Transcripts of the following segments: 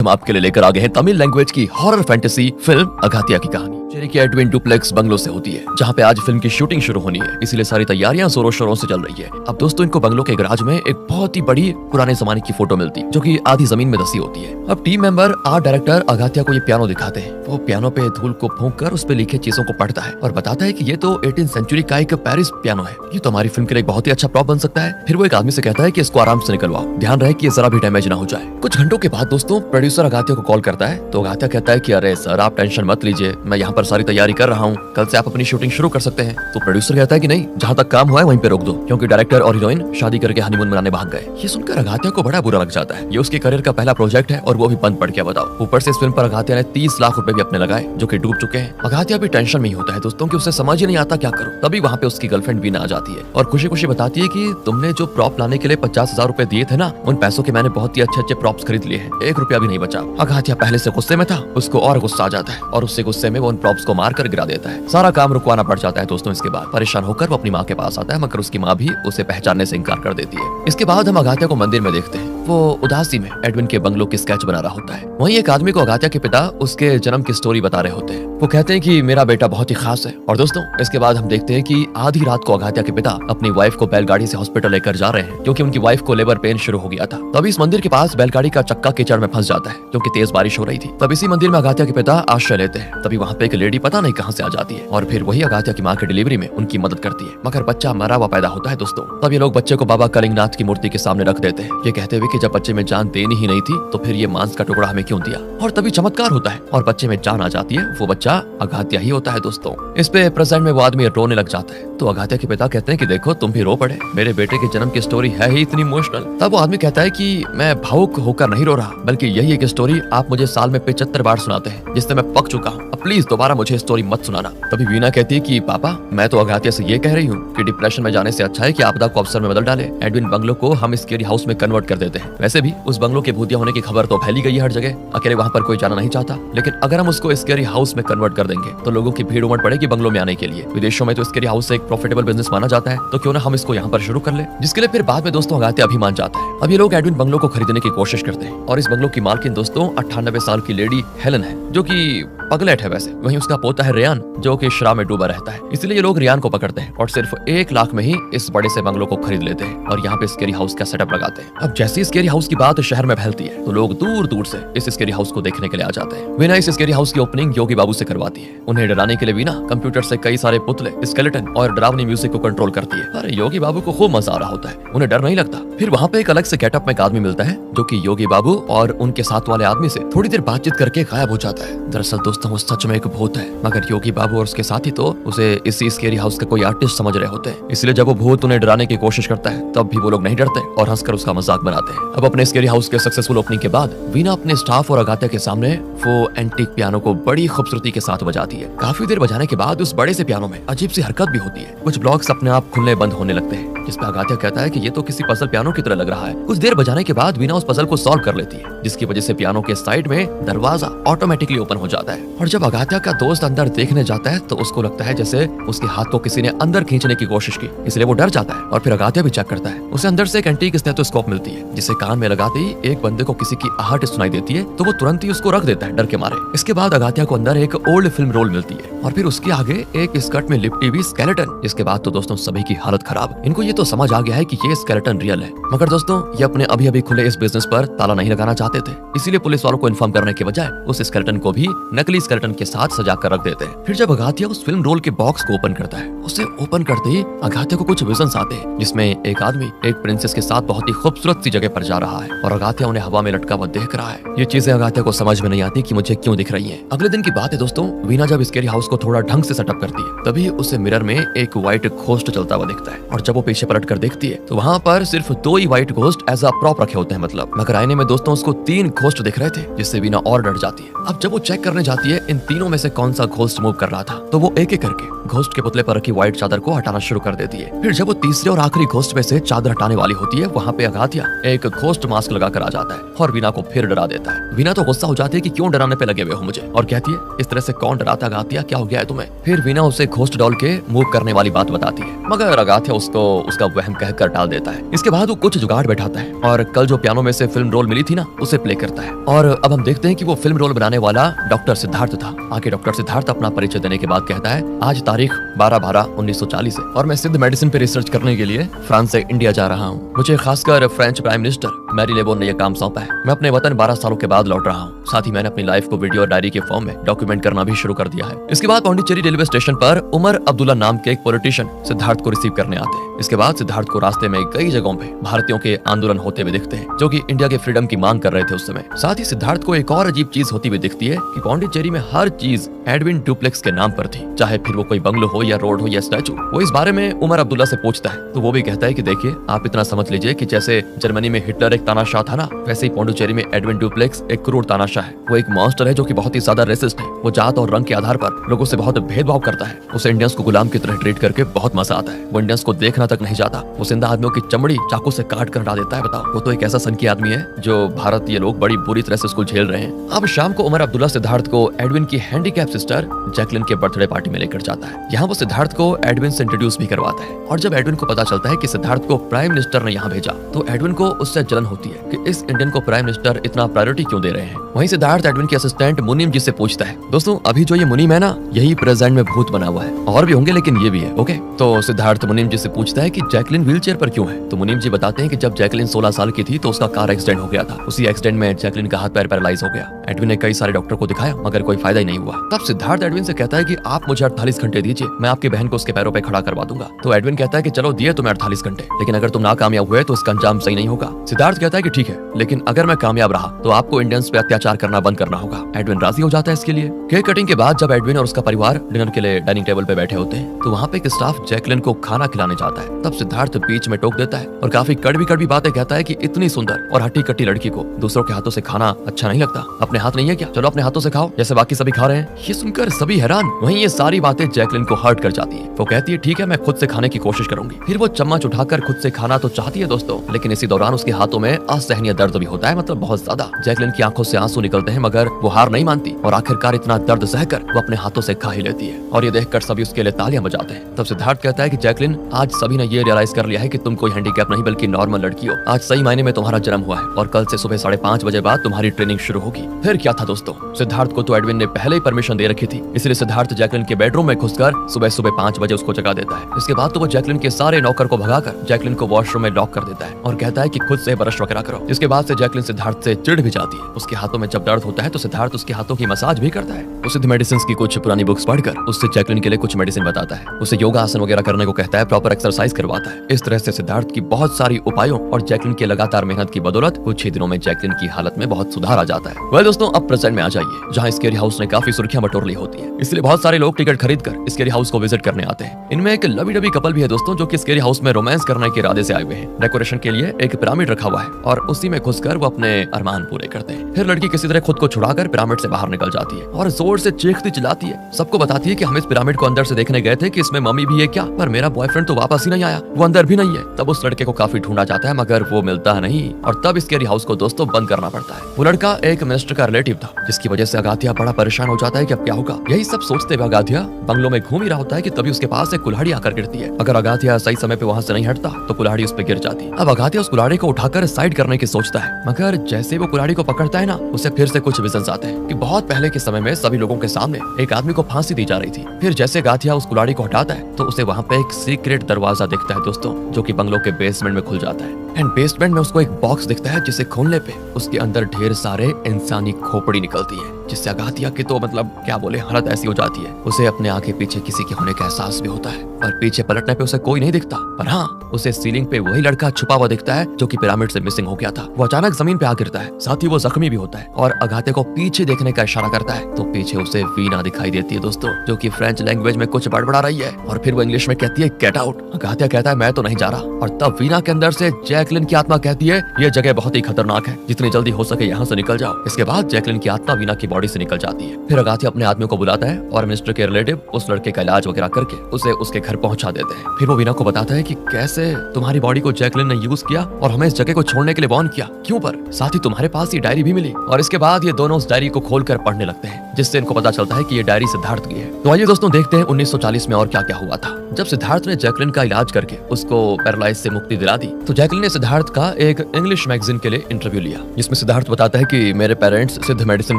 हम आपके लिए लेकर आ गए हैं तमिल लैंग्वेज की हॉरर फैंटेसी फिल्म अगातिया की कहानी। चेरी की एडविन डुप्लेक्स बंगलो से होती है, जहाँ पे आज फिल्म की शूटिंग शुरू होनी है, इसीलिए सारी तैयारियां जोरों शोरों से चल रही है। अब दोस्तों इनको बंगलो के गराज में एक बहुत ही बड़ी पुराने जमाने की फोटो मिलती है, जो कि आधी जमीन में धसी होती है। अब टीम मेंबर आर्ट डायरेक्टर अगातिया को ये पियानो दिखाते हैं। वो पियानो पे धूल को फूंक कर उस पे लिखे चीजों को पढ़ता है और बताता है कि ये तो 18वीं सेंचुरी का एक पेरिस पियानो है, ये तो हमारी फिल्म के लिए बहुत ही अच्छा प्रॉप बन सकता है। फिर वो एक आदमी से कहता है कि इसको आराम से निकलवाओ, ध्यान रहे कि ये जरा भी डैमेज ना हो जाए। कुछ घंटों के बाद दोस्तों प्रोड्यूसर अगातिया को कॉल करता है, तो अगातिया कहता है कि अरे सर आप टेंशन मत लीजिए, मैं यहाँ पर सारी तैयारी कर रहा हूँ, कल से आप अपनी शूटिंग शुरू कर सकते हैं। तो प्रोड्यूसर कहता है कि नहीं, जहाँ तक काम हुआ है वहीं पे रोक दो, क्योंकि डायरेक्टर और हीरोइन शादी करके हनीमून मनाने भाग गए। ये सुनकर अगातिया को बड़ा बुरा लग जाता है, ये उसके करियर का पहला प्रोजेक्ट है और वो भी बंद पड़ गया, बताओ। ऊपर से इस फिल्म पर अगातिया ने 30 लाख रुपए भी अपने लगाए, जो कि डूब चुके हैं। अगातिया भी टेंशन में ही होता है दोस्तों, कि उसे समझ ही नहीं आता क्या करो। तभी वहाँ पे उसकी गर्लफ्रेंड वीना आ जाती है और खुशी खुशी बताती है कि तुमने जो प्रॉप लाने के लिए 50,000 रुपए दिए थे ना, उन पैसों के मैंने बहुत ही अच्छे अच्छे प्रॉप्स खरीद लिए हैं, 1 रुपया भी नहीं बचा। अगातिया पहले से गुस्से में था, उसको और गुस्सा आ जाता है और उससे गुस्से में वो उन प्रॉप्स को मार कर गिरा देता है। सारा काम रुकवाना पड़ जाता है दोस्तों। इसके बाद परेशान होकर वो अपनी माँ के पास आता है, मगर उसकी माँ भी उसे पहचानने से इनकार कर देती है। इसके बाद हम अगातिया को मंदिर में देखते हैं, वो उदासी में एडविन के बंगलो की स्केच बना रहा होता है। वहीं एक आदमी को अगातिया के पिता उसके जन्म की स्टोरी बता रहे होते हैं। वो कहते हैं कि मेरा बेटा बहुत ही खास है। और दोस्तों इसके बाद हम देखते हैं कि आधी रात को अगातिया के पिता अपनी वाइफ को बैलगाड़ी से हॉस्पिटल लेकर जा रहे हैं, क्योंकि उनकी वाइफ को लेबर पेन शुरू हो गया था। तभी इस मंदिर के पास बैलगाड़ी का चक्का कीचड़ में फंस जाता है, क्योंकि तेज बारिश हो रही थी। तब इसी मंदिर में अगातिया के पिता आश्रय लेते हैं। तभी वहाँ पे एक लेडी पता नहीं कहाँ से आ जाती है और फिर वही अगातिया की माँ की डिलीवरी में उनकी मदद करती है, मगर बच्चा मरा हुआ पैदा होता है दोस्तों। तब ये लोग बच्चे को बाबा कलिंगनाथ की मूर्ति के सामने रख देते हैं, ये कहते हुए कि जब बच्चे में जान देनी ही नहीं थी तो फिर ये मांस का टुकड़ा हमें क्यों दिया। और तभी चमत्कार होता है और बच्चे में जान आ जाती है। वो बच्चा अगातिया ही होता है दोस्तों। इस पे प्रेजेंट में वो आदमी रोने लग जाता है, तो अगातिया के पिता कहते हैं कि देखो तुम भी रो पड़े, मेरे बेटे के जन्म की स्टोरी है ही इतनी इमोशनल। तब वो आदमी कहता है कि मैं भावुक होकर नहीं रो रहा, बल्कि यही एक स्टोरी आप मुझे साल में 75 बार सुनाते हैं, जिससे मैं पक चुका हूँ, अब प्लीज दोबारा मुझे स्टोरी मत सुनाना। तभी वीना कहती है कि पापा मैं तो अगातिया से ये कह रही हूँ कि डिप्रेशन में जाने से अच्छा है कि आपदा को अवसर में बदल डाले। एडविन बंगलो को हम स्केरी हाउस में कन्वर्ट कर देते हैं। वैसे भी उस बंगलो के भूतिया होने की खबर तो फैली गई है हर जगह, अकेले वहाँ पर कोई जाना नहीं चाहता, लेकिन अगर हम उसको स्केरी हाउस में कन्वर्ट कर देंगे तो लोगों की भीड़ उमड़ पड़ेगी बंगलो में आने के लिए। विदेशों में तो स्केरी हाउस एक प्रॉफिटेबल बिजनेस माना जाता है, तो क्यों ना हम इसको यहाँ पर शुरू कर ले, जिसके लिए फिर बाद में दोस्तों अगातिया भी मान जाता है। अब ये लोग एडविन बंगलो को खरीदने की कोशिश करते हैं और इस बंगलो की मालकिन दोस्तों 98 साल की लेडी हेलन है, जो की पगलेट है वैसे। वहीं उसका पोता है रेयान, जो कि शराब में डूबा रहता है। इसलिए ये लोग रेयान को पकड़ते हैं और सिर्फ 1 लाख में ही इस बड़े से बंगलो को खरीद लेते हैं और यहाँ पे स्केरी हाउस का सेटअप लगाते हैं। अब जैसे स्केरी हाउस की बात शहर में फैलती है तो लोग दूर दूर से इस स्केरी हाउस को देखने के लिए आ जाते हैं। वीना इस स्केरी हाउस की ओपनिंग योगी बाबू से करवाती है। उन्हें डराने के लिए वीना कंप्यूटर से कई सारे पुतले, स्केलेटन और डरावनी म्यूजिक को कंट्रोल करती है। अरे योगी बाबू को खूब मजा आ रहा होता है, उन्हें डर नहीं लगता। फिर वहाँ पे एक अलग से गेटअप में एक आदमी मिलता है, जो कि योगी बाबू और उनके साथ वाले आदमी से थोड़ी देर बातचीत करके गायब हो जाता है। दरअसल दोस्तों वो सच में एक भूत है, मगर योगी बाबू और उसके साथी तो उसे इसी स्केरी हाउस का कोई आर्टिस्ट समझ रहे होते हैं। इसलिए जब वो भूत उन्हें डराने की कोशिश करता है तब भी वो लोग नहीं डरते और हंसकर उसका मजाक बनाते हैं। अब अपने स्केरी हाउस के सक्सेसफुल ओपनिंग के बाद वीना अपने स्टाफ और अगातिया के सामने वो एंटीक पियानो को बड़ी खूबसूरती के साथ बजाती है। काफी देर बजाने के बाद उस बड़े से पियानो में अजीब सी हरकत भी होती है, कुछ ब्लॉक्स अपने आप खुलने बंद होने लगते हैं, जिस पे अगातिया कहता है कि ये तो किसी पजल पियानो की तरह लग रहा है। कुछ देर बजाने के बाद वीना उस पजल को सॉल्व कर लेती है, जिसकी वजह से पियानो के साइड में दरवाजा ऑटोमेटिकली ओपन हो जाता है। और जब अगातिया का दोस्त अंदर देखने जाता है तो उसको लगता है जैसे उसके हाथ को किसी ने अंदर खींचने की कोशिश की, इसलिए वो डर जाता है और फिर अगातिया भी चेक करता है। उसे अंदर से एक एंटीक स्टेथोस्कोप मिलती है, जिसे कान में लगाते ही एक बंदे को किसी की आहट सुनाई देती है, तो वो तुरंत ही उसको रख देता है डर के मारे। इसके बाद अगातिया को अंदर एक ओल्ड फिल्म रोल मिलती है और फिर उसके आगे एक स्कर्ट में लिपटी हुई स्केलेटन। इसके बाद तो दोस्तों सभी की हालत खराब। इनको ये तो समझ आ गया है कि ये स्केलेटन रियल है, मगर दोस्तों ये अपने अभी अभी खुले इस बिजनेस पर ताला नहीं लगाना चाहते थे, इसीलिए पुलिस वालों को इन्फॉर्म करने के बजाय उस स्केलेटन को भी नकली स्केलेटन के साथ सजा कर रख देते हैं। फिर जब अगातिया उस फिल्म रोल के बॉक्स को ओपन करता है, उसे ओपन करते ही अगातिया को कुछ विजन्स आते हैं, जिसमें एक आदमी एक प्रिंसेस के साथ बहुत ही खूबसूरत सी जगह पर जा रहा है और अगातिया उन्हें हवा में लटका हुआ देख रहा है। ये चीजें अगातिया को समझ में नहीं आती कि मुझे क्यों दिख रही हैं। अगले दिन की बात है दोस्तों, वीना जब स्केरी हाउस को थोड़ा ढंग से सेटअप करती है, तभी उसे मिरर में एक व्हाइट घोस्ट चलता हुआ दिखता है और जब वो पीछे पलट कर देखती है तो वहाँ पर सिर्फ 2 ही white ghost as a prop रखे होते हैं, मतलब। मगर आईने में दोस्तों उसको 3 घोस्ट दिख रहे थे, जिससे वीना और डर जाती है। अब जब वो चेक करने जाती है इन तीनों में से कौन सा घोस्ट मूव कर रहा था, तो वो एक एक करके घोस्ट के पुतले पर रखी व्हाइट चादर को हटाना शुरू कर देती है। फिर जब वो तीसरे और आखिरी घोस्ट में से चादर हटाने वाली होती है, वहाँ पे अगाथिया एक घोस्ट मास्क लगाकर आ जाता है और वीना को फिर डरा देता है। वीना तो गुस्सा हो जाती है कि क्यों डराने पे लगे हुए हो मुझे, और कहती है इस तरह से कौन डराता है अगाथिया, क्या हो गया है तुम्हें। फिर वीना उसे घोस्ट डॉल के मूव करने वाली बात बताती है, मगर अगाथिया उसको उसका वहम कहकर टाल देता है। इसके बाद वो कुछ जुगाड़ बैठाता है और कल जो पियानो में से फिल्म रोल मिली थी ना, उसे प्ले करता है। और अब हम देखते हैं कि वो फिल्म रोल बनाने वाला डॉक्टर सिद्धार्थ था। आगे डॉक्टर सिद्धार्थ अपना परिचय देने के बाद कहता है, आज तारीख 12/12/1940 है और मैं सिद्ध मेडिसिन पे रिसर्च करने के लिए फ्रांस से इंडिया जा रहा हूँ। मुझे खासकर फ्रेंच प्राइम मिनिस्टर मैरी लेबोन ने यह काम सौंपा है। मैं अपने वतन 12 सालों के बाद लौट रहा हूँ। साथ ही मैंने अपनी लाइफ को वीडियो और डायरी के फॉर्म में डॉक्यूमेंट करना भी शुरू कर दिया है। इसके बाद पौंडीचेरी रेलवे स्टेशन पर उमर अब्दुल्ला नाम के एक पॉलिटिशियन सिद्धार्थ को रिसीव करने आते हैं। इसके बाद सिद्धार्थ को रास्ते में कई जगहों पे भारतीयों के आंदोलन होते हुए दिखते हैं, जो कि इंडिया के फ्रीडम की मांग कर रहे थे उस समय। साथ ही सिद्धार्थ को एक और अजीब चीज होती हुई दिखती है कि पौंडीचेरी में हर चीज एडविन डुप्लेक्स के नाम पर थी, चाहे फिर वो कोई बंगलो हो या रोड हो या स्टैचू। वो इस बारे में उमर अब्दुल्ला से पूछता है, तो वो भी कहता है कि देखिए, आप इतना समझ लीजिए कि जैसे जर्मनी में हिटलर एक तानाशाह था ना, वैसे ही पौंडीचेरी में एडविन डुप्लेक्स एक क्रूर तानाशाह है। वो एक मॉन्स्टर है जो कि बहुत ही ज्यादा रेसिस्ट है। वो जात और रंग के आधार पर लोगों से बहुत भेदभाव करता है। उसे इंडियंस को गुलाम की तरह ट्रीट करके बहुत मजा आता है। वो इंडियंस को देखना तक नहीं चाहता। वो जिंदा आदमियों की चमड़ी चाकू से काट कर हटा देता है। बताओ, वो तो एक ऐसा सनकी आदमी है जो भारतीय लोग बड़ी बुरी तरह से उसको झेल रहे हैं। अब शाम को उमर अब्दुल्ला सिद्धार्थ को एडविन की हैंडीकैप सिस्टर जैकलिन के बर्थडे पार्टी में लेकर जाता है। यहाँ वो सिद्धार्थ को एडविन से इंट्रोड्यूस भी करवाता है। और जब एडविन को पता चलता है कि सिद्धार्थ को प्राइम मिनिस्टर ने यहाँ भेजा, तो एडविन को उससे जलन होती है कि इस इंडियन को प्राइम मिनिस्टर इतना प्रायोरिटी क्यों दे रहे हैं। वहीं सिद्धार्थ एडविन के असिस्टेंट मुनीम जी से पूछता है, दोस्तों अभी जो ये मुनीम है ना, यही प्रेजेंट में भूत बना हुआ है, और भी होंगे लेकिन ये भी है, ओके। तो सिद्धार्थ मुनीम जी से पूछता है कि जैकलिन व्हीलचेयर पर क्यों है। तो मुनीम जी बताते हैं कि जब जैकलिन 16 साल की थी तो उसका कार एक्सीडेंट हो गया था। उसी एक्सीडेंट में जैकलिन का हाथ पैर पैरालाइज हो गया। एडविन ने कई सारे डॉक्टर को दिखाया, मगर कोई फायदा ही नहीं हुआ। तब सिद्धार्थ एडविन से कहता है कि आप मुझे 48 घंटे दीजिए, मैं आपकी बहन को उसके पैरों पे खड़ा करवा दूंगा। तो एडविन कहता है कि चलो दिए तुम्हें 48 घंटे, लेकिन अगर तुम नाकामयाब हुए तो इसका अंजाम सही नहीं होगा। सिद्धार्थ कहता है कि ठीक है, लेकिन अगर मैं कामयाब रहा तो आपको इंडियंस पे अत्याचार करना बंद करना होगा। एडविन राजी हो जाता है इसके लिए। केक कटिंग के बाद जब एडविन और उसका परिवार डिनर के लिए डाइनिंग टेबल पे बैठे होते हैं, तो वहाँ पे एक स्टाफ जैकलिन को खाना खिलाने जाता है। तब सिद्धार्थ बीच में टोक देता है और काफी कड़वी बातें कहता है कि इतनी सुंदर और हट्टी कट्टी लड़की को दूसरों के हाथों से खाना अच्छा नहीं लगता। अपने हाथ नहीं है क्या, चलो अपने हाथों से खाओ जैसे बाकी सभी खा रहे हैं। ये सुनकर सभी हैरान। वहीं ये सारी बातें जैकलिन को हर्ट कर जाती है। वो कहती है ठीक है, मैं खुद से खाने की कोशिश करूंगी। फिर वो चम्मच उठाकर खुद से खाना तो चाहती है दोस्तों, लेकिन इसी दौरान उसके हाथों में असहनीय दर्द भी होता है, मतलब बहुत ज्यादा। जैकलिन की आंखों से आंसू निकलते हैं, मगर वो हार नहीं मानती और आखिरकार इतना दर्द सहकर वो अपने हाथों से खा ही लेती है। और ये देखकर सभी उसके लिए तालियां बजाते हैं। तब सिद्धार्थ कहता है कि जैकलिन, आज सभी ने ये रियलाइज कर लिया है कि तुम कोई हैंडीकैप नहीं बल्कि नॉर्मल लड़की हो। आज सही मायने में तुम्हारा जन्म हुआ है और कल से सुबह 5:30 बजे बाद तुम्हारी ट्रेनिंग शुरू होगी। फिर क्या था दोस्तों, सिद्धार्थ को तो एडविन ने पहले ही परमिशन दे रखी थी, इसलिए सिद्धार्थ जैकलिन के बेडरूम में घुसकर सुबह 5 बजे उसको जगा देता है। इसके बाद तो वो जैकलिन के सारे नौकर को भगाकर जैकलिन को वॉशरूम में लॉक कर देता है और कहता है कि खुद से ब्रश वगैरह करो। इसके बाद से जैकलिन सिद्धार्थ से चिढ़ भी जाती है। उसके हाथों में जब दर्द होता है तो सिद्धार्थ उसके हाथों की मसाज भी करता है। उसे मेडिसिन की कुछ पुरानी बुक्स पढ़कर उससे जैकलिन के लिए कुछ मेडिसिन बताता है। उसे योगा आसन वगैरह करने को कहता है, प्रॉपर एक्सरसाइज करवाता है। इस तरह से सिद्धार्थ की बहुत सारी उपायों और जैकलिन के लगातार मेहनत की बदौलत कुछ ही दिनों में जैकलिन की हालत में बहुत सुधार आ जाता है। वह दोस्तों, अब प्रेजेंट में आ जाइए, जहाँ स्केरी हाउस ने काफी सुर्खियां बटोर ली होती है, इसलिए बहुत सारे लोग टिकट खरीदकर स्केरी हाउस को विजिट करने आते हैं। इनमें एक लवी डबी कपल भी है दोस्तों, जो कि स्केरी हाउस में रोमांस करने के इरादे से आए हुए हैं। डेकोरेशन के लिए एक पिरामिड रखा हुआ है और उसी में घुसकर वो अपने अरमान पूरे करते हैं। फिर लड़की किसी तरह खुद को छुड़ाकर पिरामिड से बाहर निकल जाती है और जोर से चीखती चिल्लाती है। सबको बताती है कि हम इस पिरामिड को अंदर से देखने गए थे कि इसमें मम्मी भी है क्या, पर मेरा बॉयफ्रेंड तो वापस ही नहीं आया, वो अंदर भी नहीं है। तब उस लड़के को काफी ढूंढा जाता है, मगर वो मिलता नहीं और तब स्केरी हाउस को दोस्तों बंद करना पड़ता है। वो लड़का एक मिनिस्टर का रिलेटिव था, जिसकी वजह से अगाथिया बड़ा परेशान हो जाता है कि अब क्या होगा। यही सब सोचते हुए अगाथिया बंगलों में घूम ही रहा होता है कि तभी उसके पास एक कुल्हाड़ी आकर गिरती है। अगर अगाथिया सही समय पे वहाँ से नहीं हटता तो कुल्हाड़ी उस पर गिर जाती है। अब अगाथिया उस कुल्हाड़ी को उठाकर साइड करने की सोचता है, मगर जैसे वो कुल्हाड़ी को पकड़ता है ना, उसे फिर से कुछ विजन्स आते हैं कि बहुत पहले के समय में सभी लोगों के सामने एक आदमी को फांसी दी जा रही थी। फिर जैसे अगाथिया उस कुल्हाड़ी को हटाता है तो उसे वहाँ पे एक सीक्रेट दरवाजा दिखता है दोस्तों, जो कि बंगलों के बेसमेंट में खुल जाता है। एंड बेसमेंट में उसको एक बॉक्स दिखता है, जिसे खोलने पे उसके अंदर ढेर सारे इंसानी खोपड़ी निकलती है, जिससे अगाथिया की तो मतलब क्या बोले हालत ऐसी हो जाती है। उसे अपने आगे पीछे किसी के होने का एहसास भी होता है और पीछे पलटने पे उसे कोई नहीं दिखता, पर हाँ, उसे सीलिंग पे वही लड़का छुपा हुआ दिखता है जो कि पिरामिड से मिसिंग हो गया था। वो अचानक जमीन पे आ गिरता है, साथ ही वो जख्मी भी होता है और अगाथिया को पीछे देखने का इशारा करता है तो पीछे उसे वीना दिखाई देती है दोस्तों, जो कि फ्रेंच लैंग्वेज में कुछ बड़बड़ा रही है और फिर वो इंग्लिश में कहती है गेट आउट। अगाथिया कहता है मैं तो नहीं जा रहा और तब वीना के अंदर से जैकलिन की आत्मा कहती है ये जगह बहुत ही खतरनाक है, जितनी जल्दी हो सके यहाँ से निकल जाओ। इसके बाद जैकलिन की आत्मा वीना की बॉडी से निकल जाती है। फिर अगाथिया अपने आदमियों को बुलाता है और मिनिस्टर के रिलेटिव उस लड़के का इलाज वगैरह करके उसे उसके घर पहुंचा देते हैं। फिर वो वीना को बताता है कि कैसे तुम्हारी बॉडी को जैकलिन ने यूज किया और हमें इस जगह को छोड़ने के लिए वार्न किया, क्यों पर साथ ही तुम्हारे पास ये डायरी भी मिली। और इसके बाद ये दोनों उस डायरी को खोलकर पढ़ने लगते हैं, जिससे इनको पता चलता है कि ये डायरी सिद्धार्थ की है। तो आइए दोस्तों देखते हैं 1940 में और क्या क्या हुआ था। जब सिद्धार्थ ने जैकलिन का इलाज करके उसको पैरालाइज से मुक्ति दिला दी, तो जैकलिन ने सिद्धार्थ का एक इंग्लिश मैगजीन के लिए इंटरव्यू लिया, जिसमें सिद्धार्थ बताता है कि मेरे पेरेंट्स सिद्ध मेडिसिन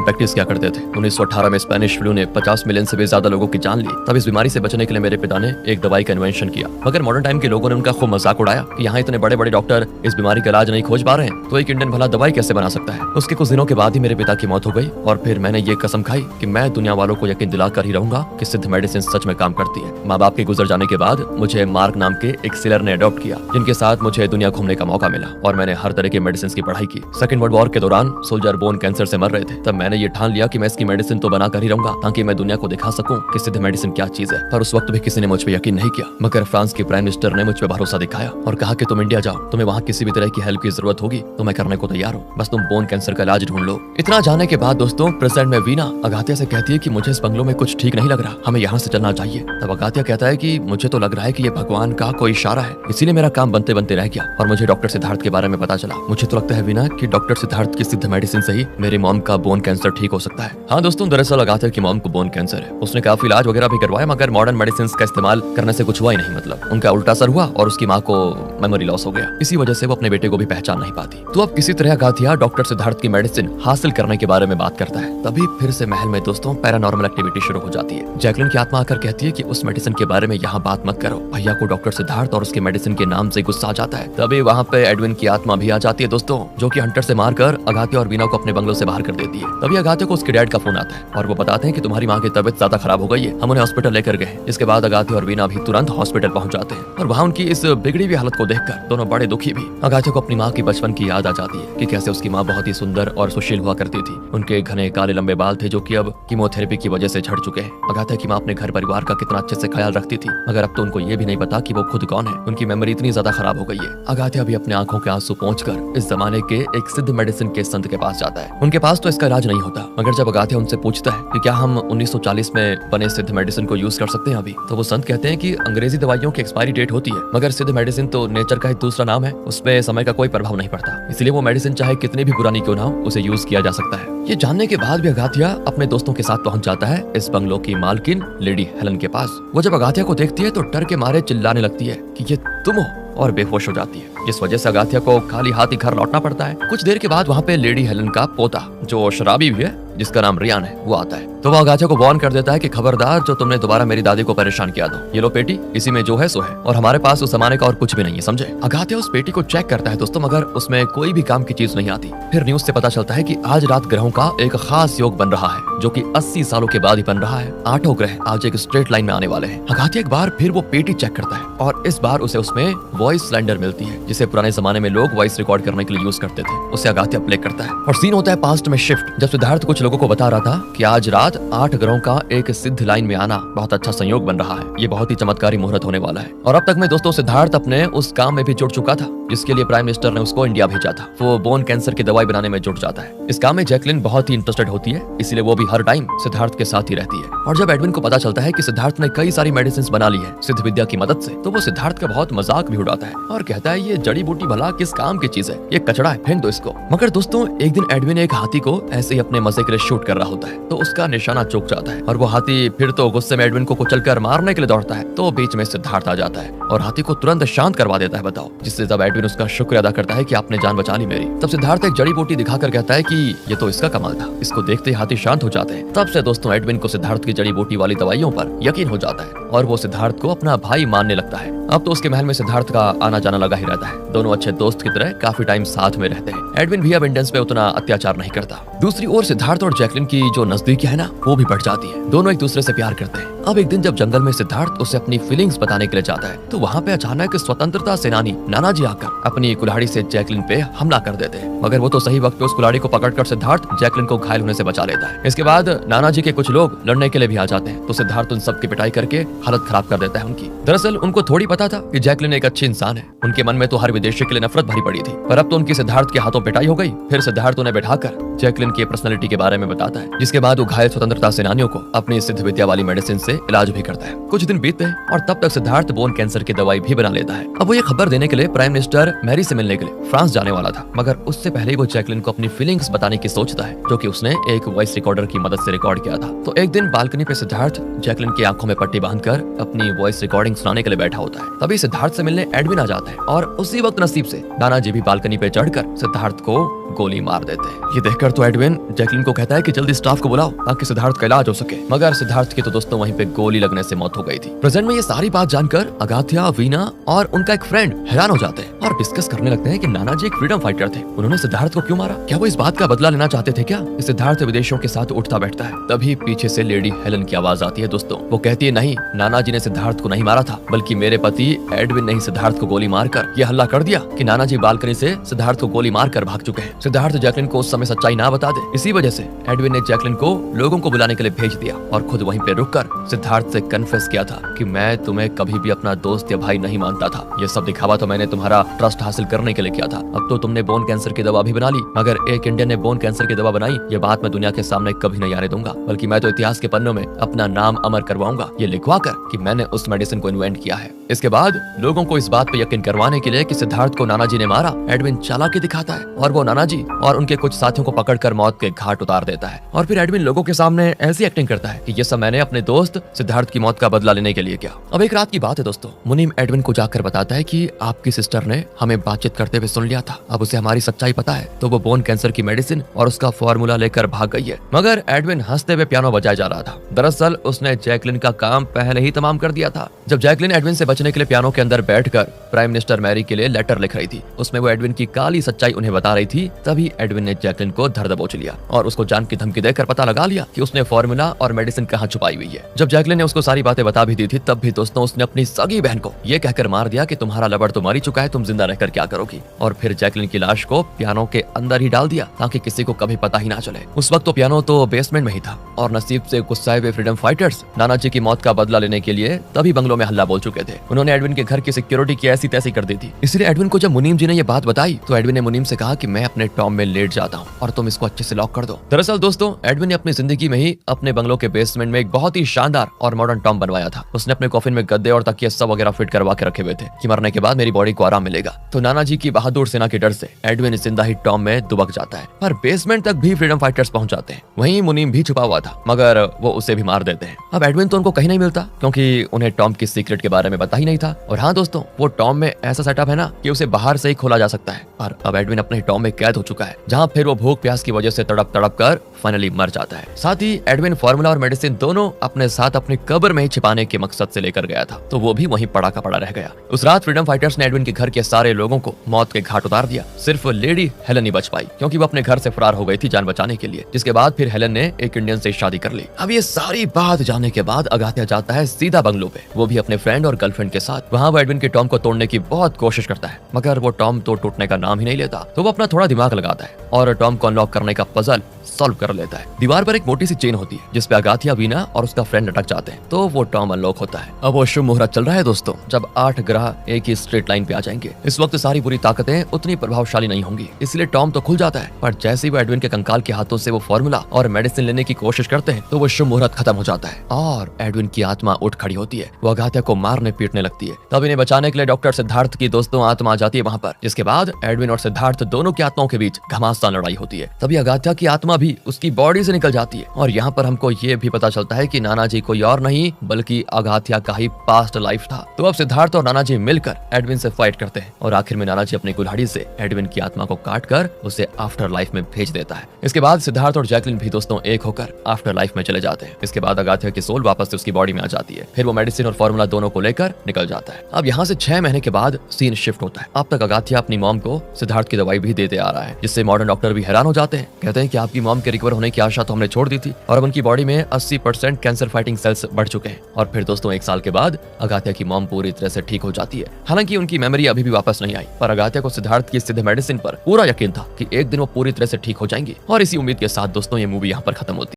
प्रैक्टिस किया करते थे। 1918 में स्पेनिश फ्लू ने 50 मिलियन से भी ज्यादा लोगों की जान ली। तब इस बीमारी से बचने के लिए मेरे पिता ने एक दवाई का इन्वेंशन किया, मगर मॉडर्न टाइम के लोगों ने उनका खूब मजाक उड़ाया कि यहाँ इतने बड़े बड़े डॉक्टर इस बीमारी का इलाज नहीं खोज पा रहे हैं, तो एक इंडियन भला दवाई कैसे बना सकता है। उसके कुछ दिनों के बाद ही मेरे पिता की मौत हो गई और फिर मैंने ये कसम खाई कि मैं दुनिया वालों को यकीन दिलाकर ही रहूंगा कि सिद्ध मेडिसिन सच में काम करती है। माँ बाप के गुजर जाने के बाद मुझे मार्क नाम के एक सेलर ने अडॉप्ट किया, जिनके साथ मुझे दुनिया घूमने का मौका मिला और मैंने हर तरह के मेडिसिन की पढ़ाई की। सेकंड वर्ल्ड वॉर के दौरान सोल्जर बोन कैंसर से मर रहे थे, तब मैंने ये ठान लिया कि मैं इसकी मेडिसिन तो बना कर ही रहूंगा ताकि मैं दुनिया को दिखा सकूं कि सिद्ध मेडिसिन क्या चीज है। पर उस वक्त भी किसी ने मुझ पर यकीन नहीं किया, मगर फ्रांस के प्राइम मिनिस्टर ने मुझ पर भरोसा दिखाया और कहा कि तुम इंडिया जाओ, तुम्हें वहाँ किसी भी तरह की हेल्प की जरूरत होगी तो मैं करने को तैयार हूँ, बस तुम बोन कैंसर का इलाज ढूंढ लो। इतना जाने के बाद दोस्तों प्रेजेंट में वीना अगाथिया से कहती है कि मुझे इस बंगलों में कुछ ठीक नहीं लग रहा, हमें यहाँ से चलना चाहिए। तब अगाथिया कहता है कि मुझे तो लग रहा है कि ये भगवान का कोई इशारा है, इसीलिए मेरा काम बनते बनते रह गया और मुझे डॉक्टर सिद्धार्थ के बारे में पता चला। मुझे तो लगता है वीना कि डॉक्टर सिद्धार्थ की सिद्ध मेडिसिन से ही मेरी मॉम का बोन कैंसर ठीक हो सकता है। हाँ दोस्तों, दरअसल अगाथिया की मॉम को बोन कैंसर है। उसने काफी इलाज वगैरह भी करवाया, मगर मॉडर्न मेडिसिन का इस्तेमाल करने से कुछ हुआ ही नहीं। मतलब उनका उल्टा असर हुआ और उसकी माँ को मेमोरी लॉस हो गया। इसी वजह से वो अपने बेटे को भी पहचान नहीं पाती। तो अब किसी तरह अगाथिया डॉक्टर सिद्धार्थ की मेडिसिन हासिल करने के बारे में बात करता है। तभी फिर से महल में दोस्तों पैरानॉर्मल एक्टिविटी शुरू हो जाती है। जैकलिन की आत्मा आकर कहती है कि उस मेडिसिन के बारे में यहाँ बात मत करो। भैया को डॉक्टर सिद्धार्थ और उसके मेडिसिन के नाम से गुस्सा आ जाता है। तभी वहाँ पे एडविन की आत्मा भी आ जाती है दोस्तों, जो कि हंटर से मारकर अगाथिया और वीना को अपने बंगलों से बाहर कर देती है। तभी अगाथिया को उसके डैड का फोन आता है और वो बताते हैं कि तुम्हारी माँ की तबीयत ज्यादा खराब हो गई है, हम उन्हें हॉस्पिटल लेकर गए। इसके बाद अगाथिया और वीना भी तुरंत हॉस्पिटल पहुंच जाते हैं और वहाँ उनकी इस बिगड़ी हुई हालत को देखकर दोनों बड़े दुखी भी। अगाथिया को अपनी माँ की बचपन की याद आ जाती है कि कैसे उसकी माँ बहुत ही सुंदर और सुशील हुआ करती थी। उनके घने काले लंबे बाल थे जो कि अब कीमोथेरेपी की वजह से झड़ चुके हैं। अगाथिया की माँ अपने घर परिवार का कितना अच्छे से ख्याल रखती थी, मगर अब तो उनको ये भी नहीं पता कि वो खुद कौन है। उनकी मेमोरी इतनी ज्यादा खराब हो गई है। अगाथिया भी अपने आंखों के आंसू पोंछकर इस जमाने के एक सिद्ध मेडिसिन के संत के पास जाता है। उनके पास तो इसका इलाज नहीं होता, मगर जब अगाथिया उनसे पूछता है कि क्या हम 1940 में बने सिद्ध मेडिसिन को यूज कर सकते हैं अभी, तो वो संत कहते हैं कि अंग्रेजी दवाइयों की एक्सपायरी डेट होती है, मगर सिद्ध मेडिसिन तो नेचर का एक दूसरा नाम है, उसमें समय का कोई प्रभाव नहीं पड़ता, इसलिए वो मेडिसिन चाहे कितनी भी पुरानी क्यों ना हो उसे यूज किया जा सकता है। ये जानने के बाद भी अगाथिया अपने दोस्तों के साथ पहुंच जाता है इस बंगलों की मालकिन लेडी हेलन के पास। वो जब अगाथिया को देखती है तो डर के मारे चिल्लाने लगती है कि ये तुम हो और बेहोश हो जाती है, जिस वजह से अगाथिया को खाली हाथ ही घर लौटना पड़ता है। कुछ देर के बाद वहाँ पे लेडी हेलन का पोता जो शराबी भी है, जिसका नाम रियान है, वो आता है। तो वो अगाथिया को वार्न कर देता है कि खबरदार जो तुमने दोबारा मेरी दादी को परेशान किया दो, ये लो पेटी, इसी में जो है सो है और हमारे पास उस जमाने का और कुछ भी नहीं है, समझे। अगाथिया उस पेटी को चेक करता है दोस्तों, मगर उसमें कोई भी काम की चीज नहीं आती। फिर न्यूज से पता चलता है कि आज रात ग्रहों का एक खास योग बन रहा है, जो कि 80 सालों के बाद ही बन रहा है। 8 ग्रह आज एक स्ट्रेट लाइन में आने वाले हैं। अगाथिया एक बार फिर वो पेटी चेक करता है और इस बार उसे उसमें वॉइस सिलेंडर मिलती है, जिसे पुराने जमाने में लोग वॉइस रिकॉर्ड करने के लिए यूज करते थे। उसे अगाथिया प्ले करता है और सीन होता है पास्ट में शिफ्ट, जब सिद्धार्थ कुछ लोगों को बता रहा था कि आज रात 8 ग्रहों का एक सिद्ध लाइन में आना बहुत अच्छा संयोग बन रहा है, ये बहुत ही चमत्कारी मुहूर्त होने वाला है। और अब तक में दोस्तों सिद्धार्थ अपने उस काम में भी जुट चुका था जिसके लिए प्राइम मिनिस्टर ने उसको इंडिया भेजा था। वो बोन कैंसर की दवाई बनाने में जुट जाता है। इस काम में जैकलिन बहुत ही इंटरेस्टेड होती है, इसलिए वो भी हर टाइम सिद्धार्थ के साथ ही रहती है। और जब एडविन को पता चलता है कि सिद्धार्थ ने कई सारी मेडिसिन बना ली है सिद्ध विद्या की मदद से, तो वो सिद्धार्थ का बहुत मजाक भी उड़ाता है और कहता है ये जड़ी बूटी भला किस काम की चीज है, ये कचड़ा है, फेंक दो इसको। मगर दोस्तों एक दिन एडविन एक हाथी को ऐसे ही अपने मजे के लिए शूट कर रहा होता है, तो उसका निशाना चूक जाता है और वो हाथी फिर तो गुस्से में एडविन को कुचलकर मारने के लिए दौड़ता है। तो बीच में सिद्धार्थ आ जाता है और हाथी को तुरंत शांत करवा देता है, बताओ। जिससे जब एडविन उसका शुक्र अदा करता है कि आपने जान बचा ली मेरी, तब सिद्धार्थ एक जड़ी बूटी दिखाकर कहता है कि ये तो इसका कमाल था। इसको देखते ही हाथी शांत हो जाते हैं। तब से दोस्तों एडविन को सिद्धार्थ की जड़ी बूटी वाली दवाइयों पर यकीन हो जाता है और वो सिद्धार्थ को अपना भाई मानने लगता है। अब तो उसके महल में सिद्धार्थ का आना जाना लगा ही रहता है। दोनों अच्छे दोस्त की तरह काफी टाइम साथ में रहते हैं। एडविन भी अब इंडियंस पे उतना अत्याचार नहीं करता। दूसरी ओर सिद्धार्थ और जैकलिन की जो नजदीकी है ना, वो भी बढ़ जाती है। दोनों एक दूसरे से प्यार करते हैं। अब एक दिन जब जंगल में सिद्धार्थ उसे अपनी फीलिंग्स बताने के लिए जाता है, तो वहाँ पे अचानक स्वतंत्रता सेनानी नानाजी आकर अपनी कुल्हाड़ी से जैकलिन पे हमला कर देते हैं। मगर वो तो सही वक्त पे उस कुल्हाड़ी को पकड़कर सिद्धार्थ जैकलिन को घायल होने से बचा लेता है। इसके बाद नानाजी के कुछ लोग लड़ने के लिए भी आ जाते हैं, तो सिद्धार्थ उन सब की पिटाई करके हालत खराब कर देता है उनकी। दरअसल उनको थोड़ी पता पता था कि जैकलिन एक अच्छी इंसान है। उनके मन में तो हर विदेशी के लिए नफरत भरी पड़ी थी, पर अब तो उनकी सिद्धार्थ के हाथों पिटाई हो गई। फिर सिद्धार्थ उन्हें बैठाकर जैकलिन की पर्सनालिटी के बारे में बताता है, जिसके बाद वो घायल स्वतंत्रता सेनानियों को अपनी सिद्ध विद्या वाली मेडिसिन से इलाज भी करता है। कुछ दिन बीतते हैं और तब तक सिद्धार्थ बोन कैंसर की दवाई भी बना लेता है। अब वो ये खबर देने के लिए प्राइम मिनिस्टर मैरी से मिलने के लिए फ्रांस जाने वाला था, मगर उससे पहले ही वो जैकलिन को अपनी फीलिंग्स बताने की सोचता है, जो कि उसने एक वॉइस रिकॉर्डर की मदद से रिकॉर्ड किया था। तो एक दिन बालकनी पे सिद्धार्थ जैकलिन की आंखों में पट्टी बांधकर अपनी वॉइस रिकॉर्डिंग सुनाने के लिए बैठा होता है। तभी सिद्धार्थ से मिलने एडविन आ जाता है और उसी वक्त नसीब से नाना जी भी बालकनी पे चढ़कर सिद्धार्थ को गोली मार देते हैं। ये देखकर तो एडविन जैकलिन को कहता है कि जल्दी स्टाफ को बुलाओ ताकि सिद्धार्थ का इलाज हो सके, मगर सिद्धार्थ की तो दोस्तों वहीं पे गोली लगने से मौत हो गई थी। प्रेजेंट में ये सारी बात जानकर अगाथिया, वीना और उनका एक फ्रेंड हैरान हो जाते हैं और डिस्कस करने लगते हैं कि नाना जी एक फ्रीडम फाइटर थे, उन्होंने सिद्धार्थ को क्यों मारा? क्या वो इस बात का बदला लेना चाहते थे क्या? सिद्धार्थ विदेशियों के साथ उठता बैठता है। तभी पीछे से लेडी हेलन की आवाज आती है दोस्तों। वो कहती है, नहीं, नाना जी ने सिद्धार्थ को नहीं मारा था, बल्कि मेरे पति एडविन ने ही सिद्धार्थ को गोली मारकर ये हल्ला कर दिया कि नाना जी बालकनी से सिद्धार्थ को गोली मारकर भाग चुके हैं। सिद्धार्थ जैकलिन को उस समय सच्चाई ना बता दे, इसी वजह से एडविन ने जैकलिन को लोगों को बुलाने के लिए भेज दिया और खुद वहीं पे रुककर सिद्धार्थ से कन्फेस किया था कि मैं तुम्हें कभी भी अपना दोस्त या भाई नहीं मानता था। ये सब दिखावा तो मैंने तुम्हारा ट्रस्ट हासिल करने के लिए किया था। अब तो तुमने बोन कैंसर की दवा भी बना ली, मगर एक इंडियन ने बोन कैंसर की दवा बनाई, ये बात मैं दुनिया के सामने कभी नहीं आने दूंगा, बल्कि मैं तो इतिहास के पन्नों में अपना नाम अमर करवाऊंगा, ये लिखवा कर कि मैंने उस मेडिसिन को इन्वेंट किया है। इसके बाद लोगों को इस बात पे यकीन करवाने के लिए कि सिद्धार्थ को नाना जी ने मारा, एडविन चालाकी दिखाता है और वो नाना जी और उनके कुछ साथियों को पकड़कर मौत के घाट उतार देता है। और फिर एडविन लोगों के सामने ऐसी एक्टिंग करता है कि ये सब मैंने अपने दोस्त सिद्धार्थ की मौत का बदला लेने के लिए किया। अब एक रात की बात है दोस्तों, मुनीम एडविन को जाकर बताता है कि आपकी सिस्टर ने हमें बातचीत करते हुए सुन लिया था, अब उसे हमारी सच्चाई पता है, तो वो बोन कैंसर की मेडिसिन और उसका फॉर्मूला लेकर भाग गई है। मगर एडविन हंसते हुए पियानो बजाए जा रहा था। दरअसल उसने जैकलिन का काम पहले ही तमाम कर दिया था। जब जैकलिन एडविन से बचने के लिए पियानो के अंदर बैठकर प्राइम मिनिस्टर मैरी के लिए लेटर लिख रही थी, उसमें वो एडविन की काली सच्चाई उन्हें बता रही थी, तभी एडविन ने जैकलिन को धर दबोच लिया और उसको जान की धमकी देकर पता लगा लिया कि उसने फॉर्मूला और मेडिसिन कहाँ छुपाई हुई है। जब जैकलिन ने उसको सारी बातें बता भी दी थी, तब भी दोस्तों उसने अपनी सगी बहन को ये कहकर मार दिया कि तुम्हारा लवर तो मर ही चुका है, तुम जिंदा रहकर क्या करोगी। और फिर जैकलिन की लाश को पियानो के अंदर ही डाल दिया ताकि किसी को कभी पता ही ना चले। उस वक्त तो पियानो तो बेसमेंट में ही था और नसीब से गुस्साए हुए फ्रीडम फाइटर्स नाना जी की मौत का बदला लेने के लिए तभी बंगलों में हल्ला बोल चुके थे। उन्होंने एडविन के घर की सिक्योरिटी की ऐसी तैसी कर दी थी। इसलिए एडविन को जब मुनीम जी ने ये बात बताई तो एडविन ने मुनीम से कहा कि मैं अपने टॉम में लेट जाता हूँ और तुम इसको अच्छे से लॉक कर दो। दरअसल दोस्तों एडविन ने अपनी जिंदगी में ही अपने बंगलों के बेसमेंट में एक बहुत ही शानदार और मॉडर्न टॉम बनवाया था। उसने अपने कॉफिन में गद्दे और तकिए सब वगैरह फिट करवा के रखे हुए थे कि मरने के बाद मेरी बॉडी को आराम मिलेगा। तो नाना जी की बहादुर सेना के डर से एडविन जिंदा ही टॉम में दुबक जाता है, पर बेसमेंट तक भी फ्रीडम फाइटर्स पहुंच जाते हैं। वहीं मुनीम भी छुपा हुआ था, मगर वो उसे भी मार देते हैं। अब एडविन तो उनको कहीं नहीं मिलता क्योंकि उन्हें टॉम की सीक्रेट के बारे में पता ही नहीं था। और हाँ दोस्तों, वो टॉम में ऐसा सेटअप है ना कि उसे बाहर से ही खोला जा सकता है। और अब एडविन अपने टॉम में कैद हो चुका है, जहाँ फिर वो भूख प्यास की वजह से तड़प तड़प कर फाइनली मर जाता है। साथ ही एडविन फॉर्मूला और मेडिसिन दोनों अपने साथ अपनी कब्र में ही छिपाने के मकसद से लेकर गया था, तो वो भी वहीं पड़ा का पड़ा रह गया। उस रात फ्रीडम फाइटर्स ने एडविन के घर के सारे लोगों को मौत के घाट उतार दिया। सिर्फ लेडी हेलन ही बच पाई क्योंकि वो अपने घर से फरार हो गई थी जान बचाने के लिए, जिसके बाद फिर हेलन ने एक इंडियन से शादी कर ली। अब ये सारी बात जानने के बाद अगाथिया जाता है सीधा बंगलो पे, वो भी अपने फ्रेंड और गर्लफ्रेंड के साथ। वहाँ वो एडविन के टॉम को तोड़ने की बहुत कोशिश करता है, मगर वो टॉम तो टूटने का नाम ही नहीं लेता। तो वो अपना थोड़ा दिमाग लगाता है और टॉम को अनलॉक करने का पजल सॉल्व कर लेता है। दीवार पर एक मोटी सी चेन होती है जिसपे अगाथिया, वीना और उसका फ्रेंड अटक जाते हैं, तो वो टॉम अनलॉक होता है। अब वो शुभ मुहूर्त चल रहा है दोस्तों, जब 8 ग्रह एक ही स्ट्रेट लाइन पे आ जाएंगे। इस वक्त सारी बुरी ताकतें उतनी प्रभावशाली नहीं होंगी, इसलिए टॉम तो खुल जाता है। पर जैसे ही वो एडविन के कंकाल के हाथों से वो फॉर्मूला और मेडिसिन लेने की कोशिश करते हैं, तो वो शुभ मुहूर्त खत्म हो जाता है और एडविन की आत्मा उठ खड़ी होती है। वो अगाथिया को मारने पीटने लगती है। तब इन्हें बचाने के लिए डॉक्टर सिद्धार्थ की दोस्तों आत्मा आ जाती है वहाँ पर, जिसके बाद एडविन और सिद्धार्थ दोनों की आत्माओं के बीच घमासान लड़ाई होती है। तभी अगाथिया की आत्मा भी उसकी बॉडी से निकल जाती है और यहाँ पर हमको ये भी पता चलता है कि नाना जी कोई और नहीं बल्कि अगाथिया का ही पास्ट लाइफ था। तो अब सिद्धार्थ और नाना जी मिलकर एडविन से फाइट करते हैं और आखिर में नाना जी अपनी कुल्हाड़ी से एडविन की आत्मा को काट कर उसे आफ्टर लाइफ में भेज देता है। इसके बाद सिद्धार्थ और जैकलिन भी दोस्तों एक होकर आफ्टर लाइफ में चले जाते हैं। इसके बाद अगाथिया की सोल वापस से उसकी बॉडी में आ जाती है। फिर वो मेडिसिन और फॉर्मूला दोनों को लेकर निकल जाता है। अब यहाँ से 6 महीने के बाद सीन शिफ्ट होता है। अब तक अगाथिया अपनी मॉम को सिद्धार्थ की दवाई भी देते आ रहा है, जिससे मॉडर्न डॉक्टर भी हैरान हो जाते हैं। कहते हैं कि आपकी मॉम के रिकवर होने की आशा तो हमने छोड़ दी थी और अब उनकी बॉडी में 80% कैंसर फाइटिंग सेल्स बढ़ चुके हैं। और फिर दोस्तों 1 साल के बाद अगाथिया की मॉम पूरी तरह से ठीक हो जाती है। हालांकि उनकी मेमोरी अभी भी वापस नहीं आई, पर अगाथिया को सिद्धार्थ की सिद्ध मेडिसिन पर पूरा यकीन था कि एक दिन वो पूरी तरह से ठीक हो जाएंगी। और इसी उम्मीद के साथ दोस्तों ये मूवी यहाँ पर खत्म होती है।